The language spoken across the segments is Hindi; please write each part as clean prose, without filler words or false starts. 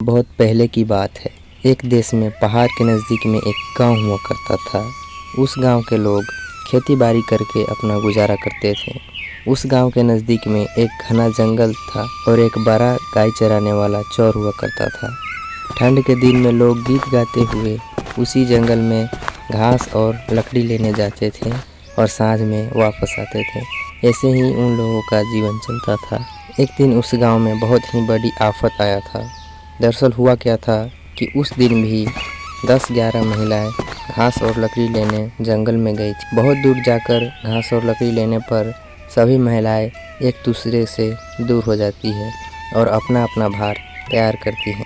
बहुत पहले की बात है। एक देश में पहाड़ के नज़दीक में एक गांव हुआ करता था। उस गांव के लोग खेती बाड़ी करके अपना गुजारा करते थे। उस गांव के नज़दीक में एक घना जंगल था और एक बड़ा गाय चराने वाला चौर हुआ करता था। ठंड के दिन में लोग गीत गाते हुए उसी जंगल में घास और लकड़ी लेने जाते थे और साँझ में वापस आते थे। ऐसे ही उन लोगों का जीवन चलता था। एक दिन उस गांव में बहुत ही बड़ी आफत आया था। दरअसल हुआ क्या था कि उस दिन भी 10-11 महिलाएं घास और लकड़ी लेने जंगल में गई थी। बहुत दूर जाकर घास और लकड़ी लेने पर सभी महिलाएं एक दूसरे से दूर हो जाती है और अपना अपना भार तैयार करती हैं।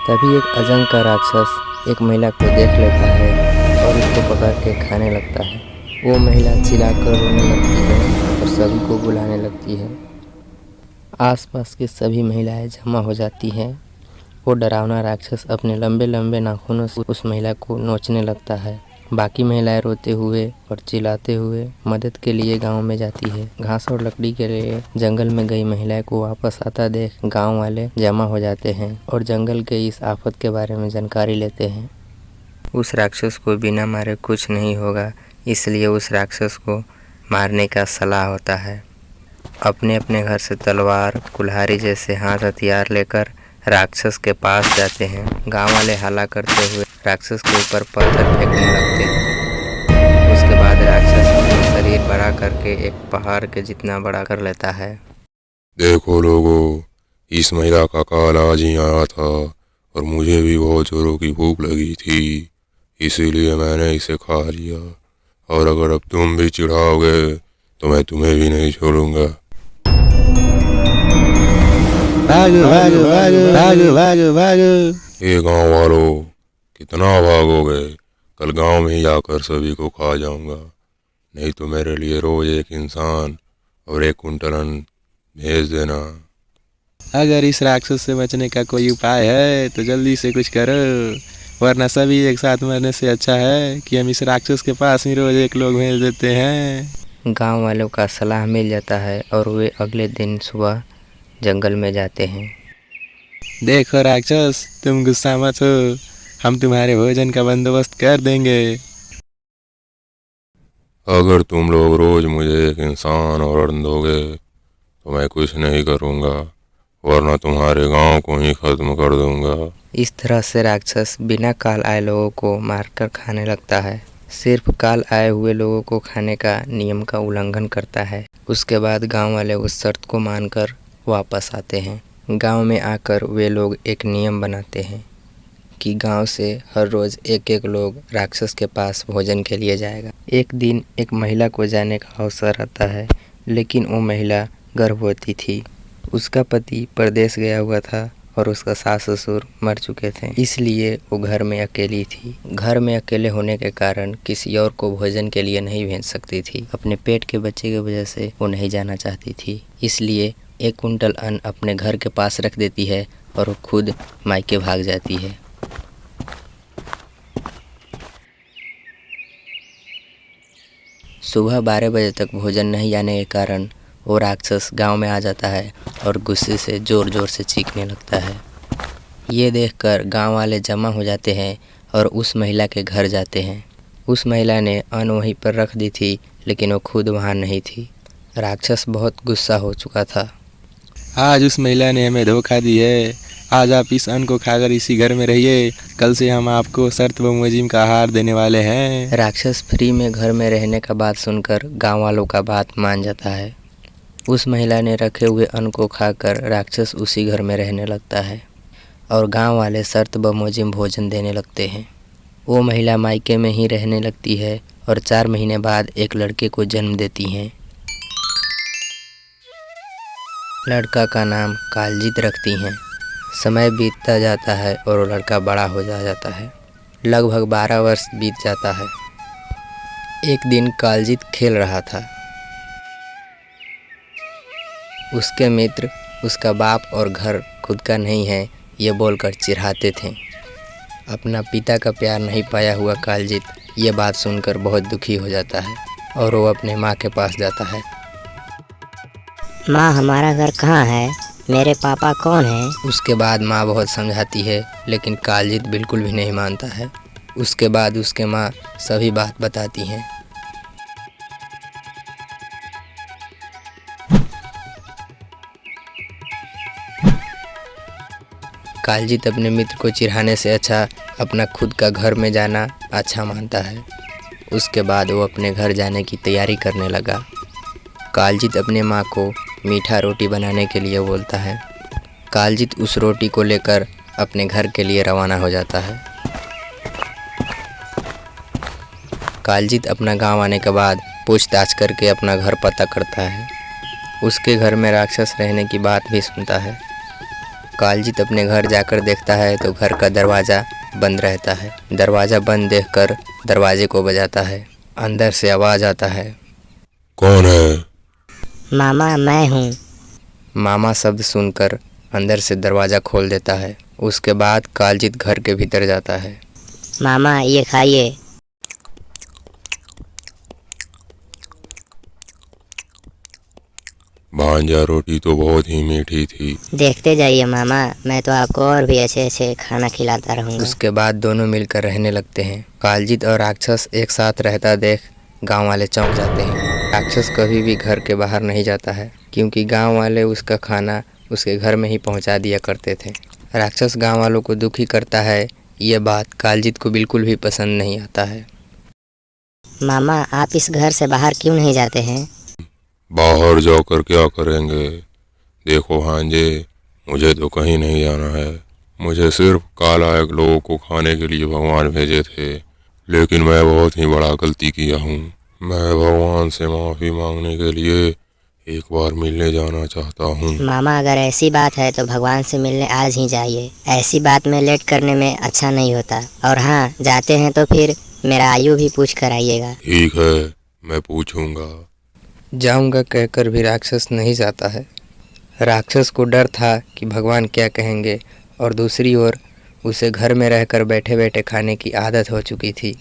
तभी एक अजंग का राक्षस एक महिला को देख लेता है और उसको पकड़ के खाने लगता है। वो महिला चिल्लाकर रोने लगती है और सभी को बुलाने लगती है। आसपास की सभी महिलाएं जमा हो जाती हैं। वो डरावना राक्षस अपने लंबे लंबे नाखूनों से उस महिला को नोचने लगता है। बाकी महिलाएं रोते हुए और चिल्लाते हुए मदद के लिए गांव में जाती है। घास और लकड़ी के लिए जंगल में गई महिलाएं को वापस आता देख गांव वाले जमा हो जाते हैं और जंगल के इस आफत के बारे में जानकारी लेते हैं। उस राक्षस को बिना मारे कुछ नहीं होगा, इसलिए उस राक्षस को मारने का सलाह होता है। अपने अपने घर से तलवार, कुल्हाड़ी जैसे हाथ हथियार लेकर राक्षस के पास जाते हैं। गांव वाले हल्ला करते हुए राक्षस के ऊपर पत्थर फेंकने लगते हैं। उसके बाद राक्षस अपना शरीर बड़ा करके एक पहाड़ के जितना बड़ा कर लेता है। देखो लोगों, इस महिला का काल आज ही आया था और मुझे भी बहुत जोरों की भूख लगी थी, इसीलिए मैंने इसे खा लिया। और अगर अब तुम भी चिढ़ाओगे तो मैं तुम्हें भी नहीं छोड़ूंगा। भागो भागो भागो भागो भागो भागो। ये गांव वालों, कितना भागोगे? कल गांव में ही आकर सभी को खा जाऊंगा। नहीं तो मेरे लिए रोज एक इंसान और एक कुंटल अन्न भेज देना। अगर इस राक्षस से बचने का कोई उपाय है तो जल्दी से कुछ करो, वरना सभी एक साथ मरने से अच्छा है कि हम इस राक्षस के पास ही रोज एक लोग भेज देते हैं। गांव वालों का सलाह मिल जाता है और वे अगले दिन सुबह जंगल में जाते हैं। देखो राक्षस, तुम गुस्सा मत हो, हम तुम्हारे भोजन का बंदोबस्त कर देंगे। अगर तुम लोग रोज मुझे एक इंसान और अन्न दोगे तो मैं कुछ नहीं करूंगा, वरना तुम्हारे गांव को ही खत्म कर दूंगा। इस तरह से राक्षस बिना काल आए लोगों को मारकर खाने लगता है। सिर्फ काल आए हुए लोगों को खाने का नियम का उल्लंघन करता है। उसके बाद गांव वाले उस शर्त को मानकर वापस आते हैं। गांव में आकर वे लोग एक नियम बनाते हैं कि गांव से हर रोज़ एक एक लोग राक्षस के पास भोजन के लिए जाएगा। एक दिन एक महिला को जाने का अवसर आता है, लेकिन वो महिला गर्भवती थी। उसका पति परदेश गया हुआ था और उसका सास ससुर मर चुके थे, इसलिए वो घर में अकेली थी। घर में अकेले होने के कारण किसी और को भोजन के लिए नहीं भेज सकती थी। अपने पेट के बच्चे की वजह से वो नहीं जाना चाहती थी, इसलिए 1 कुंटल अन्न अपने घर के पास रख देती है और वो खुद मायके भाग जाती है। सुबह 12 बजे तक भोजन नहीं आने के कारण वो राक्षस गांव में आ जाता है और गुस्से से ज़ोर ज़ोर से चीखने लगता है। ये देखकर गांव वाले जमा हो जाते हैं और उस महिला के घर जाते हैं। उस महिला ने अन्न वहीं पर रख दी थी, लेकिन वो खुद वहाँ नहीं थी। राक्षस बहुत गुस्सा हो चुका था। आज उस महिला ने हमें धोखा दी है। आज आप इस अन्न को खाकर इसी घर में रहिए, कल से हम आपको शर्त व मुजीम का आहार देने वाले हैं। राक्षस फ्री में घर में रहने का बात सुनकर गांव वालों का बात मान जाता है। उस महिला ने रखे हुए अन्न को खाकर राक्षस उसी घर में रहने लगता है और गांव वाले शर्त व मुजीम भोजन देने लगते हैं। वो महिला मायके में ही रहने लगती है और 4 महीने बाद एक लड़के को जन्म देती हैं। लड़का का नाम कालजीत रखती हैं। समय बीतता जाता है और वो लड़का बड़ा हो जाता है। लगभग 12 वर्ष बीत जाता है। एक दिन कालजीत खेल रहा था। उसके मित्र उसका बाप और घर खुद का नहीं है ये बोलकर चिढ़ाते थे। अपना पिता का प्यार नहीं पाया हुआ कालजीत ये बात सुनकर बहुत दुखी हो जाता है और वो अपने माँ के पास जाता है। माँ, हमारा घर कहाँ है? मेरे पापा कौन हैं? उसके बाद माँ बहुत समझाती है, लेकिन कालजीत बिल्कुल भी नहीं मानता है। उसके बाद उसके माँ सभी बात बताती हैं। कालजीत अपने मित्र को चिढ़ाने से अच्छा अपना खुद का घर में जाना अच्छा मानता है। उसके बाद वो अपने घर जाने की तैयारी करने लगा। कालजीत अपने माँ को मीठा रोटी बनाने के लिए बोलता है। कालजीत उस रोटी को लेकर अपने घर के लिए रवाना हो जाता है। कालजीत अपना गांव आने के बाद पूछताछ करके अपना घर पता करता है। उसके घर में राक्षस रहने की बात भी सुनता है। कालजीत अपने घर जाकर देखता है तो घर का दरवाज़ा बंद रहता है। दरवाज़ा बंद देखकर दरवाजे को बजाता है। अंदर से आवाज़ आता है, कौन है? मामा मैं हूँ। मामा शब्द सुनकर अंदर से दरवाज़ा खोल देता है। उसके बाद कालजीत घर के भीतर जाता है। मामा ये खाइए। भांजा, रोटी तो बहुत ही मीठी थी। देखते जाइए मामा, मैं तो आपको और भी अच्छे अच्छे खाना खिलाता रहूँगा। उसके बाद दोनों मिलकर रहने लगते हैं। कालजीत और राक्षस एक साथ रहता देख गांव वाले चौंक जाते हैं। राक्षस कभी भी घर के बाहर नहीं जाता है, क्योंकि गांव वाले उसका खाना उसके घर में ही पहुंचा दिया करते थे। राक्षस गांव वालों को दुखी करता है। ये बात कालजीत को बिल्कुल भी पसंद नहीं आता है। मामा आप इस घर से बाहर क्यों नहीं जाते हैं? बाहर जाकर क्या करेंगे? देखो भांजे, मुझे तो कहीं नहीं जाना है। मुझे सिर्फ कालायक लोगों को खाने के लिए भगवान भेजे थे, लेकिन मैं बहुत ही बड़ा गलती किया हूँ। मैं भगवान से माफ़ी मांगने के लिए एक बार मिलने जाना चाहता हूँ। मामा अगर ऐसी बात है तो भगवान से मिलने आज ही जाइए। ऐसी बात में लेट करने में अच्छा नहीं होता। और हाँ, जाते हैं तो फिर मेरा आयु भी पूछ कर आइएगा। ठीक है, मैं पूछूंगा। जाऊंगा कहकर भी राक्षस नहीं जाता है। राक्षस को डर था कि भगवान क्या कहेंगे, और दूसरी ओर उसे घर में रहकर बैठे बैठे खाने की आदत हो चुकी थी।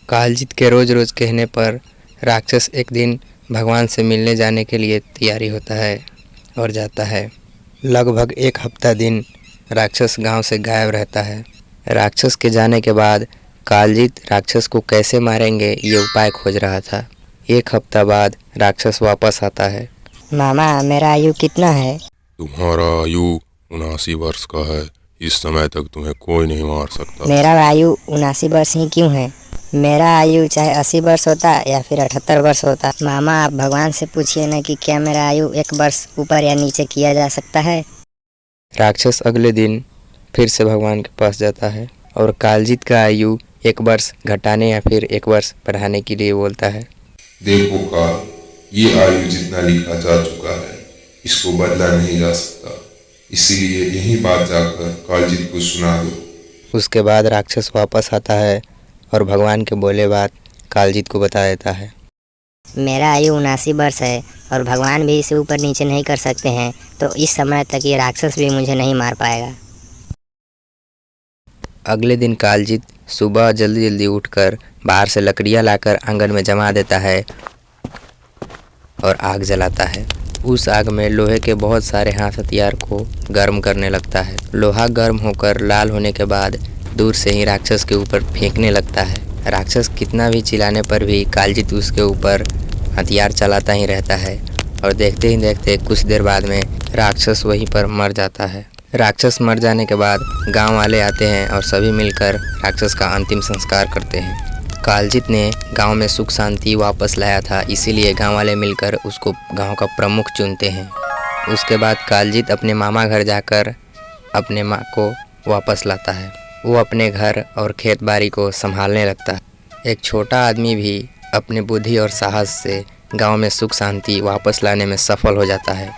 कालजीत के रोज़ रोज़ कहने पर राक्षस एक दिन भगवान से मिलने जाने के लिए तैयारी होता है और जाता है। लगभग एक हफ्ता दिन राक्षस गांव से गायब रहता है। राक्षस के जाने के बाद कालजीत राक्षस को कैसे मारेंगे ये उपाय खोज रहा था। एक हफ्ता बाद राक्षस वापस आता है। मामा मेरा आयु कितना है? तुम्हारा आयु 79 वर्ष का है। इस समय तक तुम्हें कोई नहीं मार सकता। मेरा आयु 79 वर्ष ही क्यों है? मेरा आयु चाहे 80 वर्ष होता या फिर 78 वर्ष होता। मामा आप भगवान से पूछिए ना कि क्या मेरा आयु 1 वर्ष ऊपर या नीचे किया जा सकता है। राक्षस अगले दिन फिर से भगवान के पास जाता है और कालजीत का आयु 1 वर्ष घटाने या फिर 1 वर्ष बढ़ाने के लिए बोलता है। देखो काल, ये आयु जितना लिखा जा चुका है, इसको बदला नहीं जा सकता। इसीलिए यही बात जाकर कालजीत को सुना दो। उसके बाद राक्षस वापस आता है और भगवान के बोले बात कालजीत को बता देता है। मेरा आयु 79 वर्ष है और भगवान भी इसे ऊपर नीचे नहीं कर सकते हैं, तो इस समय तक ये राक्षस भी मुझे नहीं मार पाएगा। अगले दिन कालजीत सुबह जल्दी जल्दी उठकर बाहर से लकड़ियाँ लाकर आंगन में जमा देता है और आग जलाता है। उस आग में लोहे के बहुत सारे हाथ हथियार को गर्म करने लगता है। लोहा गर्म होकर लाल होने के बाद दूर से ही राक्षस के ऊपर फेंकने लगता है। राक्षस कितना भी चिल्लाने पर भी कालजीत उसके ऊपर हथियार चलाता ही रहता है और देखते ही देखते कुछ देर बाद में राक्षस वहीं पर मर जाता है। राक्षस मर जाने के बाद गांव वाले आते हैं और सभी मिलकर राक्षस का अंतिम संस्कार करते हैं। कालजीत ने गांव में सुख शांति वापस लाया था, इसीलिए गांव वाले मिलकर उसको गांव का प्रमुख चुनते हैं। उसके बाद कालजीत अपने मामा घर जाकर अपने माँ को वापस लाता है। वो अपने घर और खेत बाड़ी को संभालने लगता है। एक छोटा आदमी भी अपनी बुद्धि और साहस से गांव में सुख शांति वापस लाने में सफल हो जाता है।